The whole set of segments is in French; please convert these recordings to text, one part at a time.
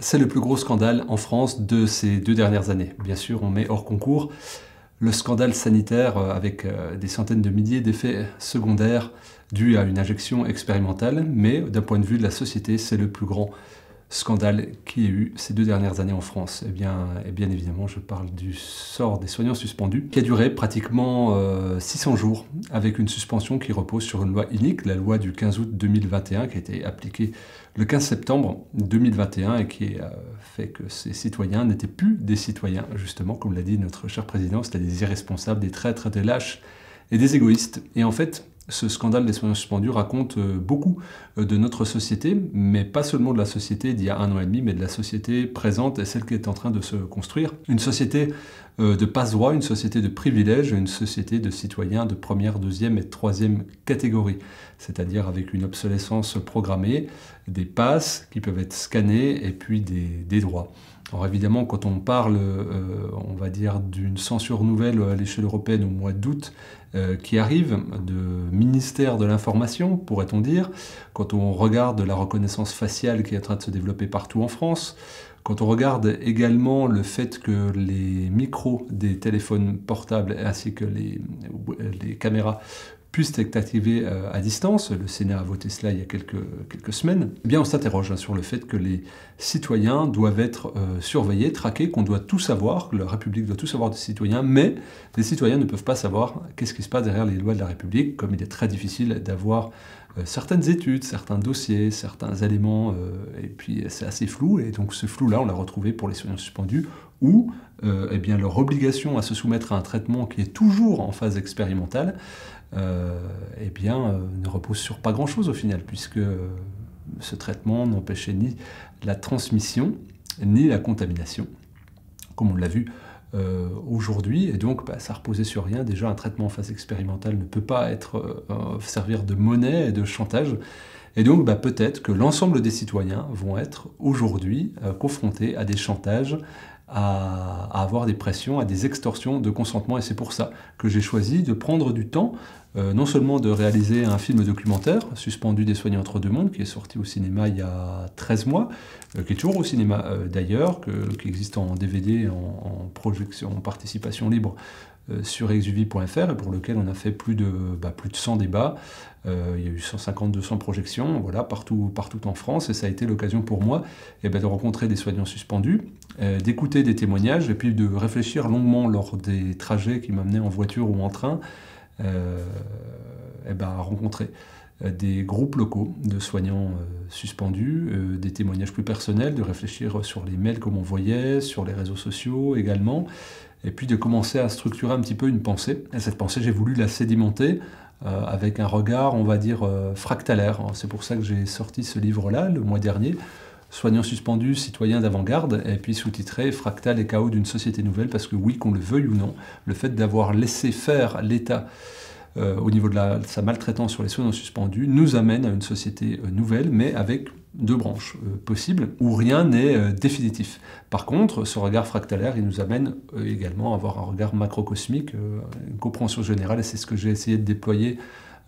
C'est le plus gros scandale en France de ces 2 dernières années. Bien sûr, on met hors concours le scandale sanitaire avec des centaines de milliers d'effets secondaires dus à une injection expérimentale, mais d'un point de vue de la société, c'est le plus grand scandale qu'il y ait eu ces 2 dernières années en France. Et bien évidemment, je parle du sort des soignants suspendus, qui a duré pratiquement 600 jours, avec une suspension qui repose sur une loi unique, la loi du 15 août 2021, qui a été appliquée le 15 septembre 2021 et qui a fait que ces citoyens n'étaient plus des citoyens, justement, comme l'a dit notre cher président, c'était des irresponsables, des traîtres, des lâches et des égoïstes. Et en fait, ce scandale des soignants suspendus raconte beaucoup de notre société, mais pas seulement de la société d'il y a 1 an et demi, mais de la société présente et celle qui est en train de se construire. Une société de passe-droit, une société de privilèges, une société de citoyens de première, deuxième et troisième catégorie, c'est-à-dire avec une obsolescence programmée, des passes qui peuvent être scannés et puis des droits. Alors évidemment, quand on parle, on va dire, d'une censure nouvelle à l'échelle européenne au mois d'août qui arrive, de ministère de l'information, pourrait-on dire, quand on regarde la reconnaissance faciale qui est en train de se développer partout en France, quand on regarde également le fait que les micros des téléphones portables ainsi que les caméras puissent être activés à distance, le Sénat a voté cela il y a quelques semaines, eh bien on s'interroge sur le fait que les citoyens doivent être surveillés, traqués, qu'on doit tout savoir, que la République doit tout savoir des citoyens, mais les citoyens ne peuvent pas savoir qu'est-ce qui se passe derrière les lois de la République, comme il est très difficile d'avoir certaines études, certains dossiers, certains éléments, et puis c'est assez flou, et donc ce flou-là, on l'a retrouvé pour les soignants suspendus, où eh bien, leur obligation à se soumettre à un traitement qui est toujours en phase expérimentale, eh bien, ne repose sur pas grand-chose au final, puisque ce traitement n'empêchait ni la transmission, ni la contamination, comme on l'a vu aujourd'hui, et donc ça reposait sur rien. Déjà, un traitement en phase expérimentale ne peut pas servir de monnaie et de chantage, et donc peut-être que l'ensemble des citoyens vont être aujourd'hui confrontés à des chantages, à avoir des pressions, à des extorsions de consentement, et c'est pour ça que j'ai choisi de prendre du temps, non seulement de réaliser un film documentaire, Suspendu des soignants entre deux mondes, qui est sorti au cinéma il y a 13 mois, qui est toujours au cinéma d'ailleurs, qui existe en DVD, en projection, en participation libre sur exuvie.fr, et pour lequel on a fait plus de 100 débats. Il y a eu 150-200 projections, voilà, partout en France, et ça a été l'occasion pour moi de rencontrer des soignants suspendus, d'écouter des témoignages, et puis de réfléchir longuement lors des trajets qui m'amenaient en voiture ou en train, à rencontrer des groupes locaux de soignants suspendus, des témoignages plus personnels, de réfléchir sur les mails qu'on m'envoyait, sur les réseaux sociaux également, et puis de commencer à structurer un petit peu une pensée. Et cette pensée, j'ai voulu la sédimenter avec un regard, on va dire, fractalaire. C'est pour ça que j'ai sorti ce livre-là le mois dernier, Soignants suspendus, citoyens d'avant-garde, et puis sous-titré Fractal et chaos d'une société nouvelle, parce que oui, qu'on le veuille ou non, le fait d'avoir laissé faire l'État au niveau de sa maltraitance sur les soignants suspendus nous amène à une société nouvelle, mais avec 2 branches possibles, où rien n'est définitif. Par contre, ce regard fractalaire, il nous amène également à avoir un regard macrocosmique, une compréhension générale, et c'est ce que j'ai essayé de déployer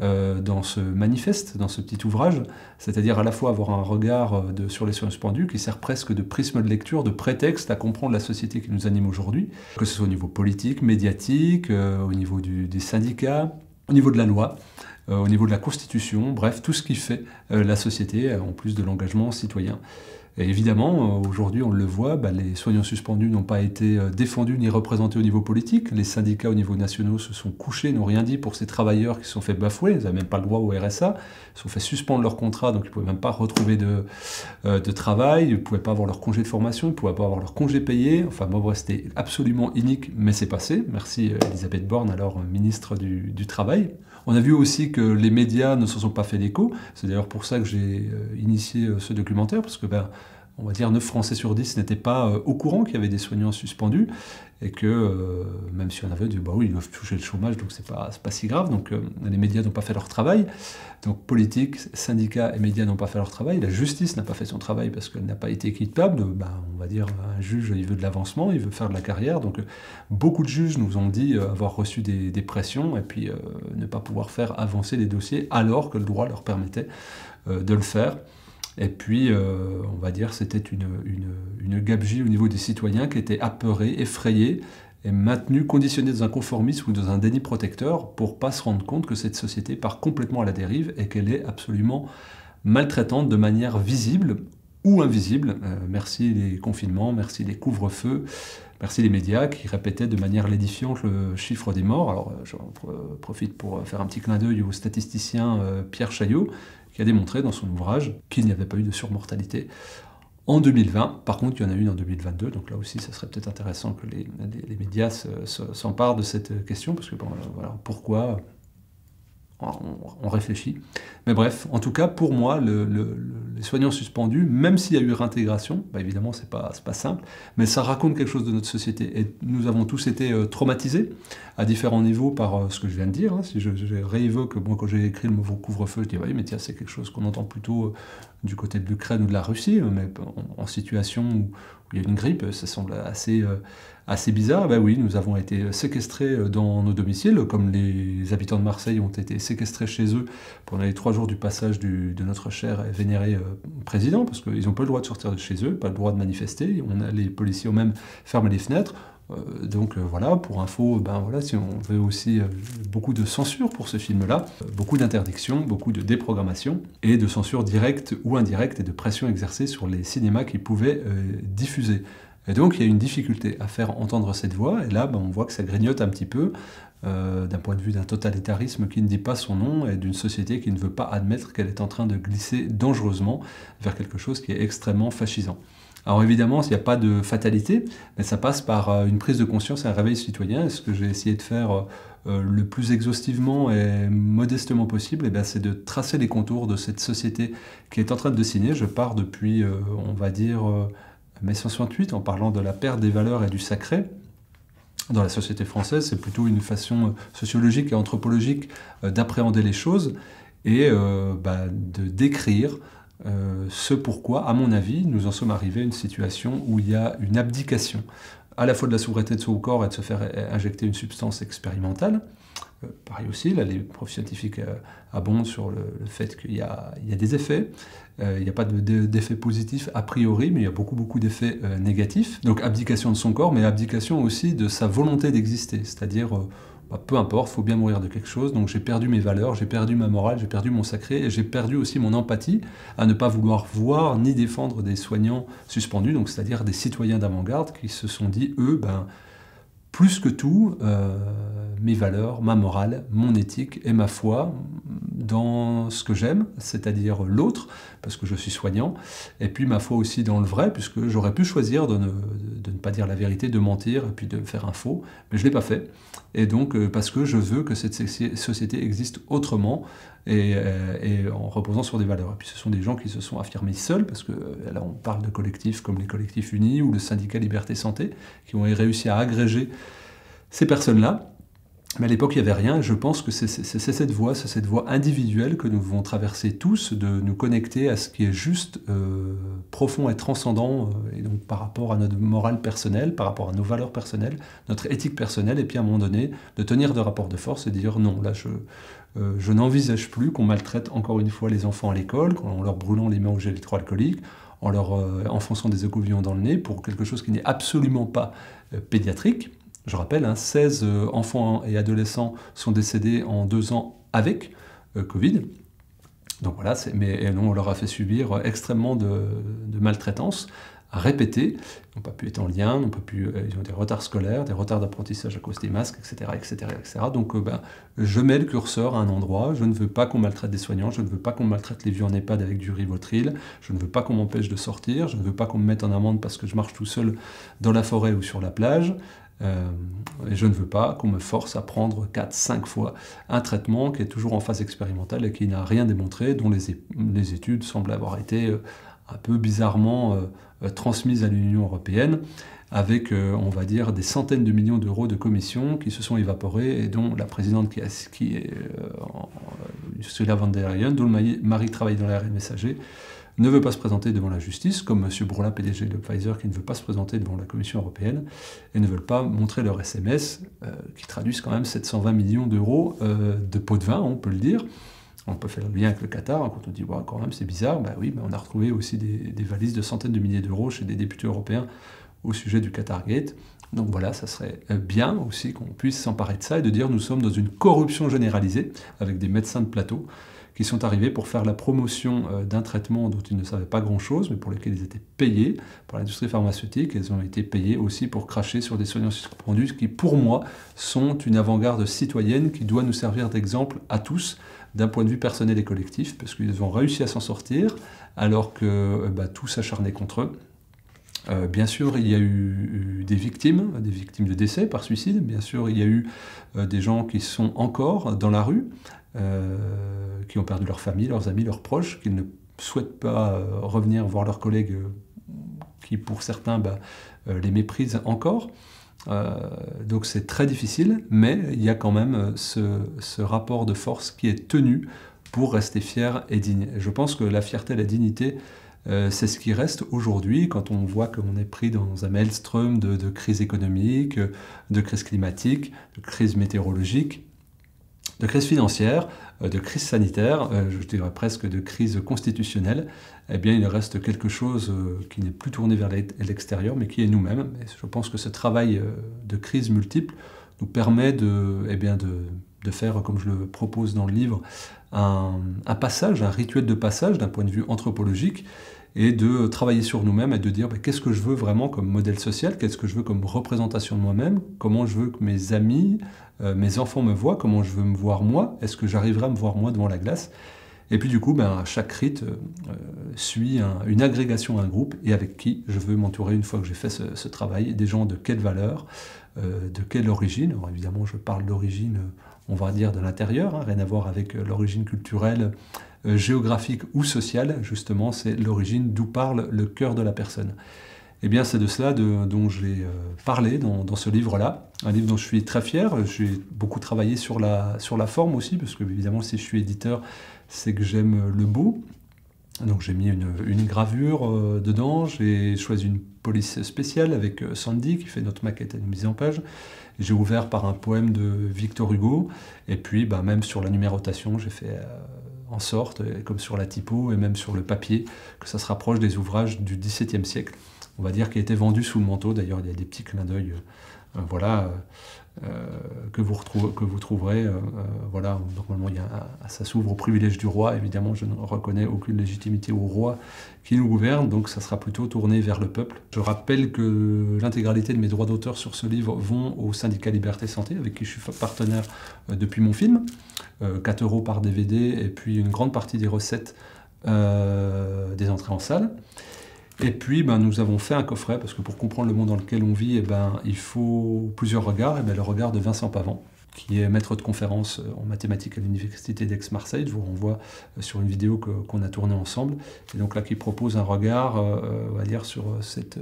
dans ce manifeste, dans ce petit ouvrage, c'est-à-dire à la fois avoir un regard sur les soignants suspendus qui sert presque de prisme de lecture, de prétexte à comprendre la société qui nous anime aujourd'hui, que ce soit au niveau politique, médiatique, au niveau des syndicats, au niveau de la loi, au niveau de la Constitution, bref, tout ce qui fait la société, en plus de l'engagement citoyen. Et évidemment, aujourd'hui, on le voit, les soignants suspendus n'ont pas été défendus ni représentés au niveau politique. Les syndicats au niveau national se sont couchés, n'ont rien dit pour ces travailleurs qui se sont fait bafouer. Ils n'avaient même pas le droit au RSA. Ils se sont fait suspendre leur contrat, donc ils ne pouvaient même pas retrouver de travail. Ils ne pouvaient pas avoir leur congé de formation, ils ne pouvaient pas avoir leur congé payé. Enfin, bon, c'était absolument inique, mais c'est passé. Merci Elisabeth Borne, alors ministre du Travail. On a vu aussi que les médias ne s'en sont pas fait d'écho. C'est d'ailleurs pour ça que j'ai initié ce documentaire, parce que on va dire 9 Français sur 10 n'étaient pas au courant qu'il y avait des soignants suspendus, et que même si on avait dit oui, ils doivent toucher le chômage, donc c'est pas si grave. Donc les médias n'ont pas fait leur travail. Donc politique, syndicats et médias n'ont pas fait leur travail. La justice n'a pas fait son travail parce qu'elle n'a pas été équitable. On va dire un juge, il veut de l'avancement, il veut faire de la carrière. Donc beaucoup de juges nous ont dit avoir reçu des pressions et puis ne pas pouvoir faire avancer les dossiers alors que le droit leur permettait de le faire. Et puis, on va dire, c'était une gabegie au niveau des citoyens qui étaient apeurés, effrayés, et maintenus, conditionnés dans un conformisme ou dans un déni protecteur pour pas se rendre compte que cette société part complètement à la dérive et qu'elle est absolument maltraitante de manière visible ou invisible. Merci les confinements, merci les couvre-feux, merci les médias qui répétaient de manière lédifiante le chiffre des morts. Alors, j'en profite pour faire un petit clin d'œil au statisticien Pierre Chaillot, qui a démontré dans son ouvrage qu'il n'y avait pas eu de surmortalité en 2020. Par contre, il y en a une en 2022, donc là aussi, ça serait peut-être intéressant que les médias s'emparent de cette question, parce que bon, voilà, pourquoi on réfléchit. Mais bref, en tout cas, pour moi, les soignants suspendus, même s'il y a eu réintégration, bah évidemment, c'est pas simple, mais ça raconte quelque chose de notre société. Et nous avons tous été traumatisés à différents niveaux par ce que je viens de dire. Hein. Si je réévoque, moi, quand j'ai écrit le mot couvre-feu, je dis oui, mais tiens, c'est quelque chose qu'on entend plutôt du côté de l'Ukraine ou de la Russie, mais en situation où il y a une grippe, ça semble assez bizarre. Ben oui, nous avons été séquestrés dans nos domiciles, comme les habitants de Marseille ont été séquestrés chez eux pendant les 3 jours du passage de notre cher et vénéré président, parce qu'ils n'ont pas le droit de sortir de chez eux, pas le droit de manifester. Les policiers ont même fermé les fenêtres. Donc voilà, pour info, ben voilà, si on veut aussi beaucoup de censure pour ce film-là, beaucoup d'interdictions, beaucoup de déprogrammation, et de censure directe ou indirecte, et de pression exercée sur les cinémas qui pouvaient diffuser. Et donc il y a une difficulté à faire entendre cette voix, et là ben, on voit que ça grignote un petit peu, d'un point de vue d'un totalitarisme qui ne dit pas son nom, et d'une société qui ne veut pas admettre qu'elle est en train de glisser dangereusement vers quelque chose qui est extrêmement fascisant. Alors évidemment, il n'y a pas de fatalité, mais ça passe par une prise de conscience et un réveil citoyen. Et ce que j'ai essayé de faire le plus exhaustivement et modestement possible, c'est de tracer les contours de cette société qui est en train de dessiner. Je pars depuis, on va dire, mai 68, en parlant de la perte des valeurs et du sacré. Dans la société française, c'est plutôt une façon sociologique et anthropologique d'appréhender les choses et de décrire ce pourquoi, à mon avis, nous en sommes arrivés à une situation où il y a une abdication à la fois de la souveraineté de son corps et de se faire injecter une substance expérimentale. Pareil aussi, là, les profs scientifiques abondent sur le fait qu'il y a des effets. Il n'y a pas d'effets positifs a priori, mais il y a beaucoup d'effets négatifs. Donc abdication de son corps, mais abdication aussi de sa volonté d'exister, c'est-à-dire peu importe, il faut bien mourir de quelque chose, donc j'ai perdu mes valeurs, j'ai perdu ma morale, j'ai perdu mon sacré, et j'ai perdu aussi mon empathie à ne pas vouloir voir ni défendre des soignants suspendus, donc c'est-à-dire des citoyens d'avant-garde qui se sont dit, eux, plus que tout, mes valeurs, ma morale, mon éthique et ma foi dans ce que j'aime, c'est-à-dire l'autre, parce que je suis soignant, et puis ma foi aussi dans le vrai, puisque j'aurais pu choisir de ne pas dire la vérité, de mentir, et puis de faire un faux, mais je ne l'ai pas fait. Et donc, parce que je veux que cette société existe autrement, et en reposant sur des valeurs. Et puis ce sont des gens qui se sont affirmés seuls, parce que là on parle de collectifs comme les collectifs unis, ou le syndicat Liberté Santé, qui ont réussi à agréger ces personnes-là. Mais à l'époque, il n'y avait rien, et je pense que c'est cette voie individuelle que nous devons traverser tous, de nous connecter à ce qui est juste, profond et transcendant, et donc par rapport à notre morale personnelle, par rapport à nos valeurs personnelles, notre éthique personnelle, et puis à un moment donné, de tenir de rapport de force et de dire non, là je n'envisage plus qu'on maltraite encore une fois les enfants à l'école, en leur brûlant les mains au gel hydroalcoolique, en leur enfonçant des écouvillons dans le nez pour quelque chose qui n'est absolument pas pédiatrique. Je rappelle, 16 enfants et adolescents sont décédés en 2 ans avec Covid. Donc voilà, mais on leur a fait subir extrêmement de maltraitance répétée. Ils n'ont pas pu être en lien, ils ont des retards scolaires, des retards d'apprentissage à cause des masques, etc. etc. Donc je mets le curseur à un endroit. Je ne veux pas qu'on maltraite des soignants, je ne veux pas qu'on maltraite les vieux en EHPAD avec du Rivotril, je ne veux pas qu'on m'empêche de sortir, je ne veux pas qu'on me mette en amende parce que je marche tout seul dans la forêt ou sur la plage. Et je ne veux pas qu'on me force à prendre 4-5 fois un traitement qui est toujours en phase expérimentale et qui n'a rien démontré, dont les études semblent avoir été un peu bizarrement transmises à l'Union européenne, avec, on va dire, des centaines de millions d'euros de commissions qui se sont évaporées et dont la présidente qui est Ursula von der Leyen, dont le mari travaille dans l'ARN messager, ne veut pas se présenter devant la justice, comme M. Bourla, PDG de Pfizer, qui ne veut pas se présenter devant la Commission européenne, et ne veulent pas montrer leur SMS, qui traduisent quand même 720 millions d'euros de pots de vin, on peut le dire, On peut faire le lien avec le Qatar, hein, quand on dit ouais, quand même c'est bizarre, bah oui, bah on a retrouvé aussi des valises de centaines de milliers d'euros chez des députés européens au sujet du Qatargate. Donc voilà, ça serait bien aussi qu'on puisse s'emparer de ça et de dire nous sommes dans une corruption généralisée avec des médecins de plateau qui sont arrivés pour faire la promotion d'un traitement dont ils ne savaient pas grand-chose, mais pour lequel ils étaient payés par l'industrie pharmaceutique. Ils ont été payés aussi pour cracher sur des soignants suspendus, qui pour moi sont une avant-garde citoyenne qui doit nous servir d'exemple à tous, d'un point de vue personnel et collectif, parce qu'ils ont réussi à s'en sortir, alors que tout s'acharnait contre eux. Bien sûr, il y a eu des victimes de décès par suicide. Bien sûr, il y a eu des gens qui sont encore dans la rue, qui ont perdu leur famille, leurs amis, leurs proches, qui ne souhaitent pas revenir voir leurs collègues qui, pour certains, les méprisent encore. Donc c'est très difficile, mais il y a quand même ce rapport de force qui est tenu pour rester fier et digne. Et je pense que la fierté et la dignité, c'est ce qui reste aujourd'hui quand on voit qu'on est pris dans un maelstrom de crise économique, de crise climatique, de crise météorologique, de crise financière, de crise sanitaire, je dirais presque de crise constitutionnelle. Eh bien il reste quelque chose qui n'est plus tourné vers l'extérieur, mais qui est nous-mêmes. Et je pense que ce travail de crise multiple nous permet de faire, comme je le propose dans le livre, un passage, un rituel de passage d'un point de vue anthropologique, et de travailler sur nous-mêmes et de dire qu'est-ce que je veux vraiment comme modèle social, qu'est-ce que je veux comme représentation de moi-même, comment je veux que mes amis, mes enfants me voient, comment je veux me voir moi, est-ce que j'arriverai à me voir moi devant la glace. Et puis du coup, chaque rite suit une agrégation à un groupe et avec qui je veux m'entourer une fois que j'ai fait ce travail, des gens de quelle valeur, de quelle origine. Alors évidemment, je parle d'origine, on va dire de l'intérieur, rien à voir avec l'origine culturelle, géographique ou sociale, justement, c'est l'origine d'où parle le cœur de la personne. Eh bien, c'est de cela dont j'ai parlé dans ce livre-là, un livre dont je suis très fier. J'ai beaucoup travaillé sur la forme aussi, parce que évidemment, si je suis éditeur, c'est que j'aime le beau. Donc j'ai mis une gravure dedans, j'ai choisi une police spéciale avec Sandy qui fait notre maquette et une mise en page. J'ai ouvert par un poème de Victor Hugo, et puis même sur la numérotation, j'ai fait en sorte, comme sur la typo et même sur le papier, que ça se rapproche des ouvrages du XVIIe siècle. On va dire qui a été vendu sous le manteau. D'ailleurs, il y a des petits clins d'œil, que vous trouverez. Voilà, normalement, ça s'ouvre au privilège du roi. Évidemment, je ne reconnais aucune légitimité au roi qui nous gouverne, donc ça sera plutôt tourné vers le peuple. Je rappelle que l'intégralité de mes droits d'auteur sur ce livre vont au syndicat Liberté Santé, avec qui je suis partenaire depuis mon film. 4 € par DVD, et puis une grande partie des recettes des entrées en salle. Et puis nous avons fait un coffret, parce que pour comprendre le monde dans lequel on vit, il faut plusieurs regards. Et le regard de Vincent Pavant, qui est maître de conférence en mathématiques à l'université d'Aix-Marseille. Je vous renvoie sur une vidéo qu'on a tournée ensemble. Et donc là, qui propose un regard, on va dire, sur cette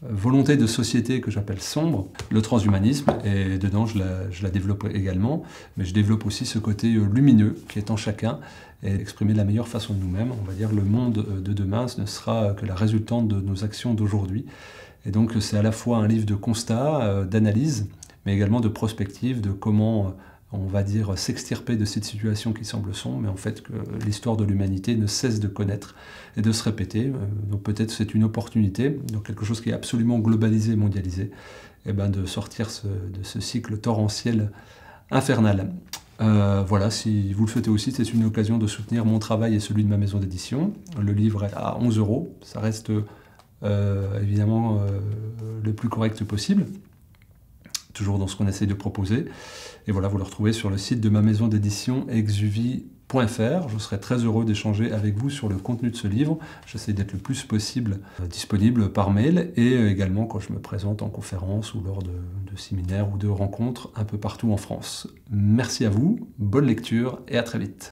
volonté de société que j'appelle sombre, le transhumanisme, et dedans je la développe également, mais je développe aussi ce côté lumineux qui est en chacun, et exprimer de la meilleure façon de nous-mêmes. On va dire le monde de demain, ce ne sera que la résultante de nos actions d'aujourd'hui. Et donc c'est à la fois un livre de constat, d'analyse, mais également de prospective, de comment on va dire s'extirper de cette situation qui semble sombre, mais en fait que l'histoire de l'humanité ne cesse de connaître et de se répéter. Donc peut-être c'est une opportunité, donc quelque chose qui est absolument globalisé et mondialisé, de sortir de ce cycle torrentiel infernal. Voilà, si vous le souhaitez aussi, c'est une occasion de soutenir mon travail et celui de ma maison d'édition. Le livre est à 11 €, ça reste évidemment le plus correct possible, toujours dans ce qu'on essaie de proposer. Et voilà, vous le retrouvez sur le site de ma maison d'édition exuvie.fr. Je serai très heureux d'échanger avec vous sur le contenu de ce livre. J'essaie d'être le plus possible disponible par mail, et également quand je me présente en conférence ou lors de séminaires ou de rencontres un peu partout en France. Merci à vous, bonne lecture et à très vite.